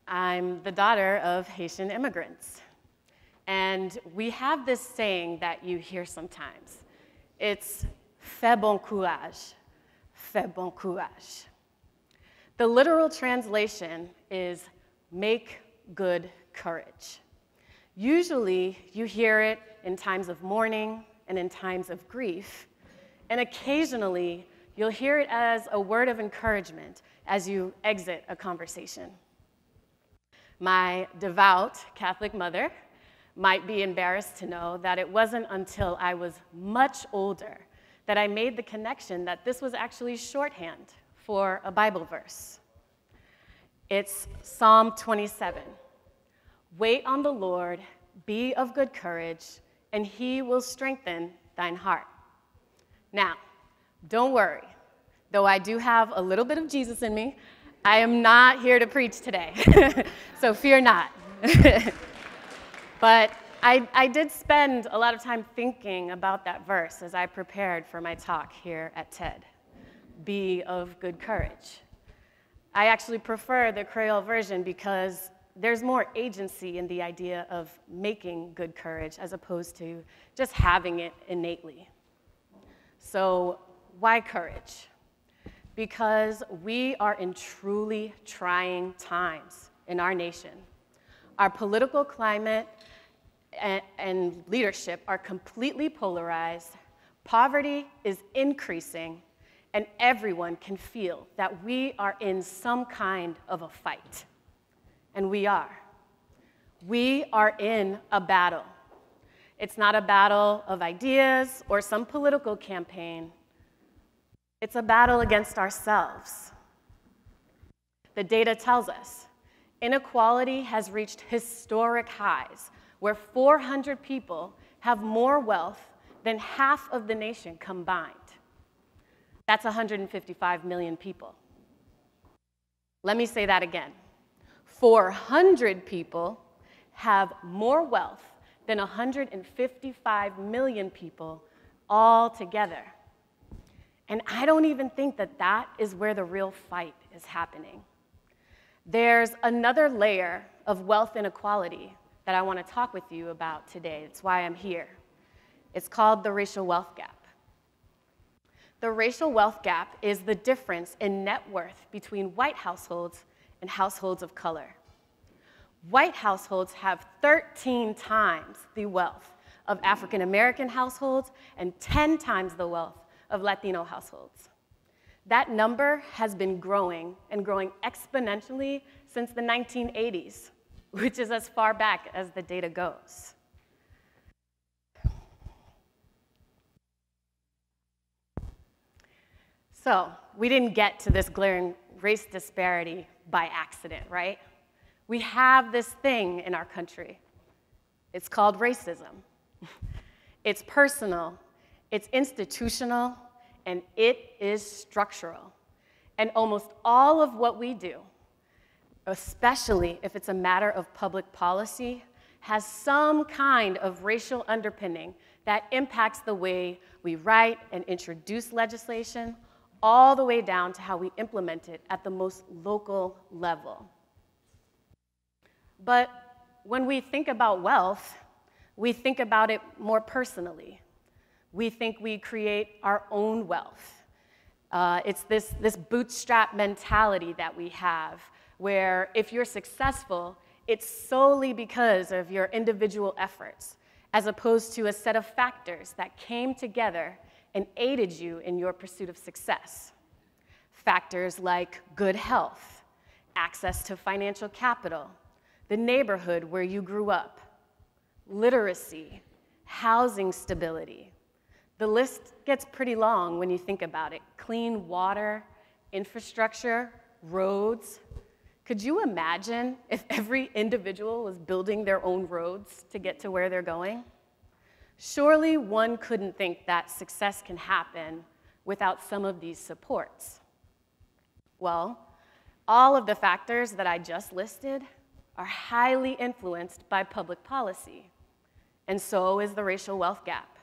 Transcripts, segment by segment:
I'm the daughter of Haitian immigrants. And we have this saying that you hear sometimes. It's fais bon courage, fais bon courage. The literal translation is make good courage. Usually, you hear it in times of mourning and in times of grief, and occasionally, you'll hear it as a word of encouragement as you exit a conversation. My devout Catholic mother might be embarrassed to know that it wasn't until I was much older that I made the connection that this was actually shorthand for a Bible verse. It's Psalm 27. Wait on the Lord, be of good courage, and he will strengthen thine heart. Now, don't worry. Though I do have a little bit of Jesus in me, I am not here to preach today, so fear not. But I did spend a lot of time thinking about that verse as I prepared for my talk here at TED. Be of good courage. I actually prefer the Creole version because there's more agency in the idea of making good courage as opposed to just having it innately. So why courage? Because we are in truly trying times in our nation. Our political climate and leadership are completely polarized. Poverty is increasing, and everyone can feel that we are in some kind of a fight. And we are. We are in a battle. It's not a battle of ideas or some political campaign. It's a battle against ourselves. The data tells us inequality has reached historic highs, where 400 people have more wealth than half of the nation combined. That's 155 million people. Let me say that again. 400 people have more wealth than 155 million people all together. And I don't even think that that is where the real fight is happening. There's another layer of wealth inequality that I want to talk with you about today. It's why I'm here. It's called the racial wealth gap. The racial wealth gap is the difference in net worth between white households and households of color. White households have 13 times the wealth of African American households and 10 times the wealth of Latino households. That number has been growing and growing exponentially since the 1980s, which is as far back as the data goes. So, we didn't get to this glaring race disparity by accident, right? We have this thing in our country. It's called racism. It's personal, it's institutional, and it is structural. And almost all of what we do, especially if it's a matter of public policy, has some kind of racial underpinning that impacts the way we write and introduce legislation, all the way down to how we implement it at the most local level. But when we think about wealth, we think about it more personally. We think we create our own wealth. It's this bootstrap mentality that we have, where if you're successful, it's solely because of your individual efforts, as opposed to a set of factors that came together and aided you in your pursuit of success. Factors like good health, access to financial capital, the neighborhood where you grew up, literacy, housing stability. The list gets pretty long when you think about it. Clean water, infrastructure, roads. Could you imagine if every individual was building their own roads to get to where they're going? Surely one couldn't think that success can happen without some of these supports. Well, all of the factors that I just listed are highly influenced by public policy, and so is the racial wealth gap.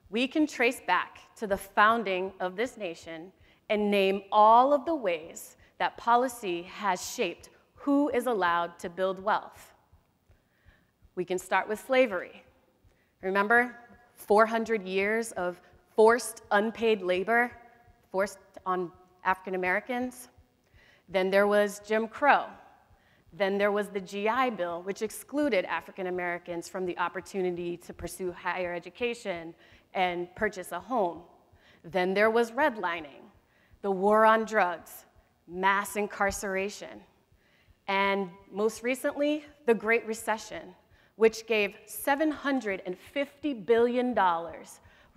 We can trace back to the founding of this nation and name all of the ways that policy has shaped who is allowed to build wealth. We can start with slavery. Remember, 400 years of forced unpaid labor forced on African Americans? Then there was Jim Crow. Then there was the GI Bill, which excluded African Americans from the opportunity to pursue higher education and purchase a home. Then there was redlining, the war on drugs, mass incarceration, and most recently, the Great Recession, which gave $750 billion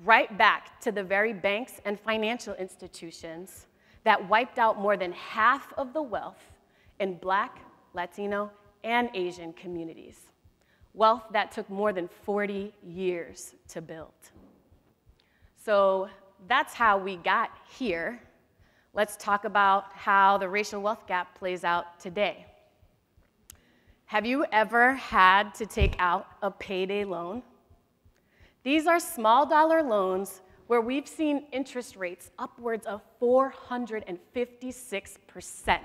right back to the very banks and financial institutions that wiped out more than half of the wealth in Black, Latino, and Asian communities. Wealth that took more than 40 years to build. So that's how we got here. Let's talk about how the racial wealth gap plays out today. Have you ever had to take out a payday loan? These are small dollar loans where we've seen interest rates upwards of 456%.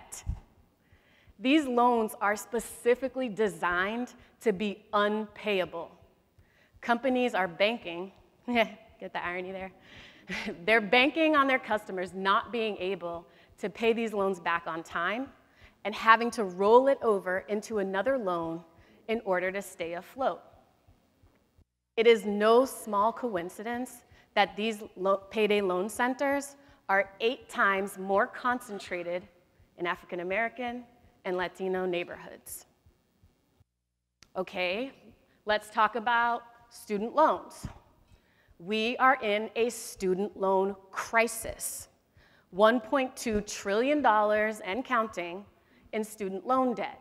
These loans are specifically designed to be unpayable. Companies are banking, get the irony there? They're banking on their customers not being able to pay these loans back on time and having to roll it over into another loan in order to stay afloat. It is no small coincidence that these payday loan centers are 8 times more concentrated in African American and Latino neighborhoods. Okay, let's talk about student loans. We are in a student loan crisis. $1.2 trillion and counting in student loan debt.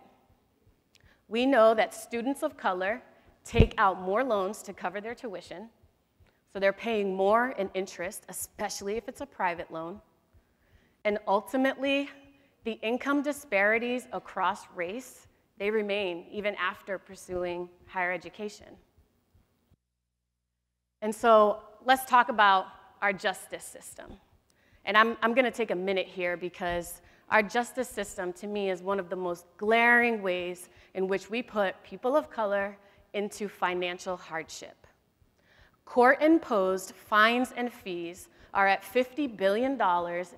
We know that students of color take out more loans to cover their tuition, so they're paying more in interest, especially if it's a private loan. And ultimately, the income disparities across race, they remain even after pursuing higher education. And so let's talk about our justice system. And I'm going to take a minute here because our justice system, to me, is one of the most glaring ways in which we put people of color into financial hardship. Court-imposed fines and fees are at $50 billion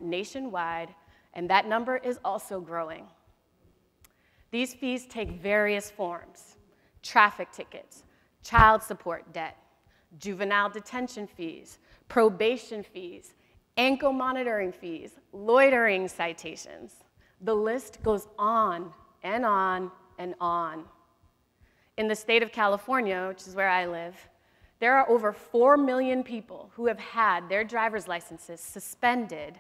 nationwide, and that number is also growing. These fees take various forms: traffic tickets, child support debt, juvenile detention fees, probation fees, ankle monitoring fees, loitering citations. The list goes on and on and on. In the state of California, which is where I live, there are over 4 million people who have had their driver's licenses suspended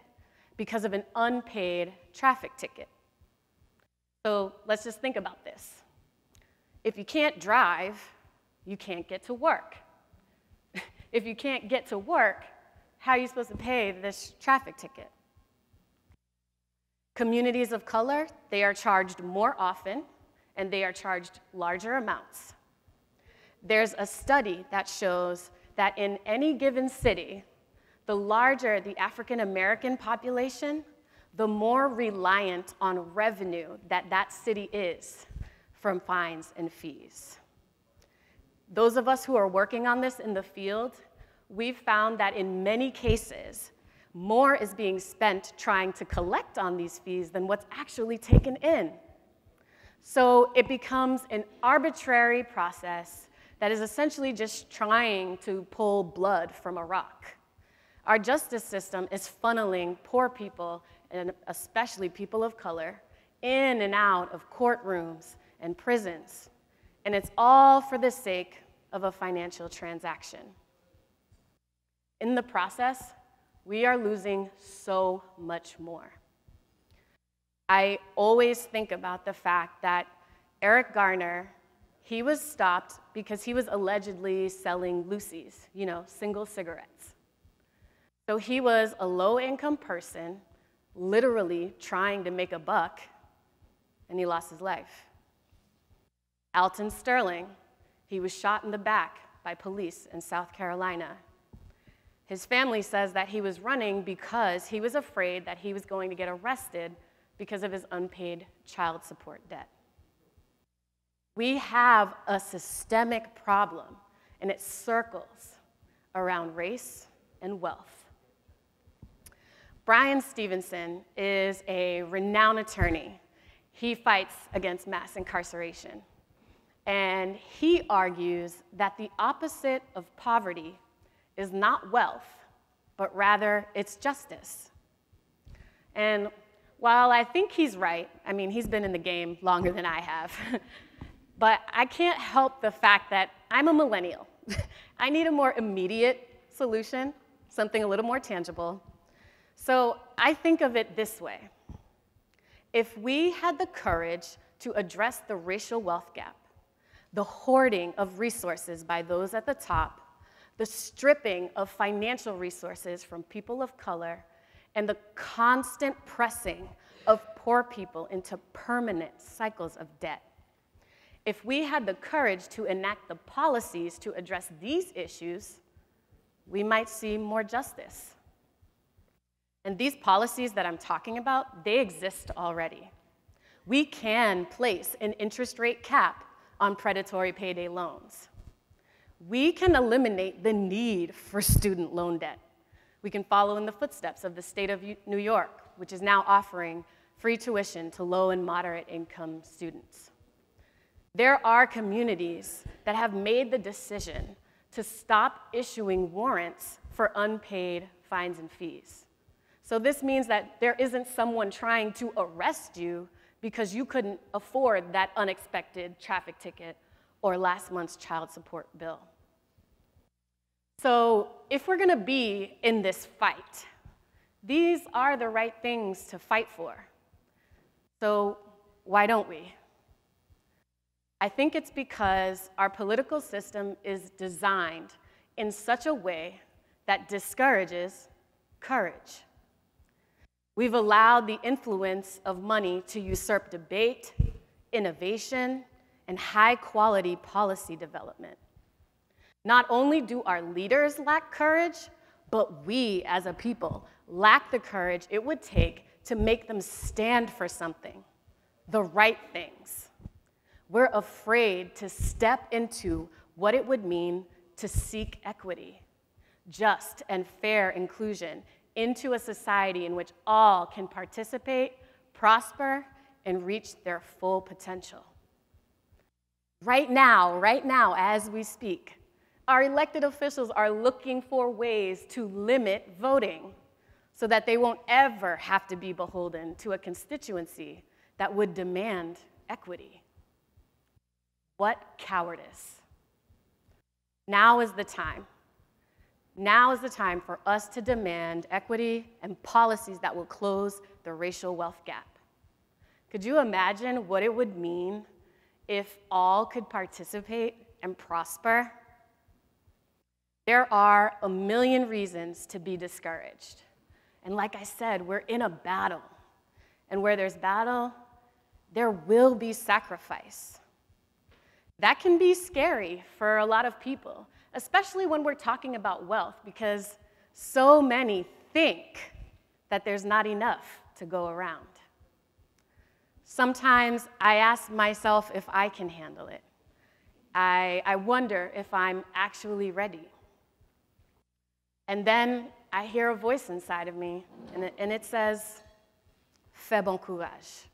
because of an unpaid traffic ticket. So let's just think about this. If you can't drive, you can't get to work. If you can't get to work, how are you supposed to pay this traffic ticket? Communities of color, they are charged more often, and they are charged larger amounts. There's a study that shows that in any given city, the larger the African American population, the more reliant on revenue that that city is from fines and fees. Those of us who are working on this in the field, we've found that in many cases, more is being spent trying to collect on these fees than what's actually taken in. So it becomes an arbitrary process that is essentially just trying to pull blood from a rock. Our justice system is funneling poor people, and especially people of color, in and out of courtrooms and prisons. And it's all for the sake of a financial transaction. In the process, we are losing so much more. I always think about the fact that Eric Garner, he was stopped because he was allegedly selling Lucy's, single cigarettes. So he was a low-income person, literally trying to make a buck, and he lost his life. Alton Sterling, he was shot in the back by police in South Carolina. His family says that he was running because he was afraid that he was going to get arrested because of his unpaid child support debt. We have a systemic problem, and it circles around race and wealth. Bryan Stevenson is a renowned attorney. He fights against mass incarceration. And he argues that the opposite of poverty is not wealth, but rather it's justice. And while I think he's right, I mean, he's been in the game longer than I have, but I can't help the fact that I'm a millennial. I need a more immediate solution, something a little more tangible. So I think of it this way. If we had the courage to address the racial wealth gap, the hoarding of resources by those at the top, the stripping of financial resources from people of color, and the constant pressing of poor people into permanent cycles of debt. If we had the courage to enact the policies to address these issues, we might see more justice. And these policies that I'm talking about, they exist already. We can place an interest rate cap on predatory payday loans. We can eliminate the need for student loan debt. We can follow in the footsteps of the state of New York, which is now offering free tuition to low and moderate income students. There are communities that have made the decision to stop issuing warrants for unpaid fines and fees. So this means that there isn't someone trying to arrest you because you couldn't afford that unexpected traffic ticket or last month's child support bill. So if we're gonna be in this fight, these are the right things to fight for. So why don't we? I think it's because our political system is designed in such a way that discourages courage. We've allowed the influence of money to usurp debate, innovation, and high-quality policy development. Not only do our leaders lack courage, but we as a people lack the courage it would take to make them stand for something, the right things. We're afraid to step into what it would mean to seek equity, just and fair inclusion into a society in which all can participate, prosper, and reach their full potential. Right now, as we speak, our elected officials are looking for ways to limit voting so that they won't ever have to be beholden to a constituency that would demand equity. What cowardice. Now is the time. Now is the time for us to demand equity and policies that will close the racial wealth gap. Could you imagine what it would mean if all could participate and prosper? There are a million reasons to be discouraged. And like I said, we're in a battle. And where there's battle, there will be sacrifice. That can be scary for a lot of people, especially when we're talking about wealth, because so many think that there's not enough to go around. Sometimes I ask myself if I can handle it. I wonder if I'm actually ready. And then I hear a voice inside of me, and it says, "Fais bon courage."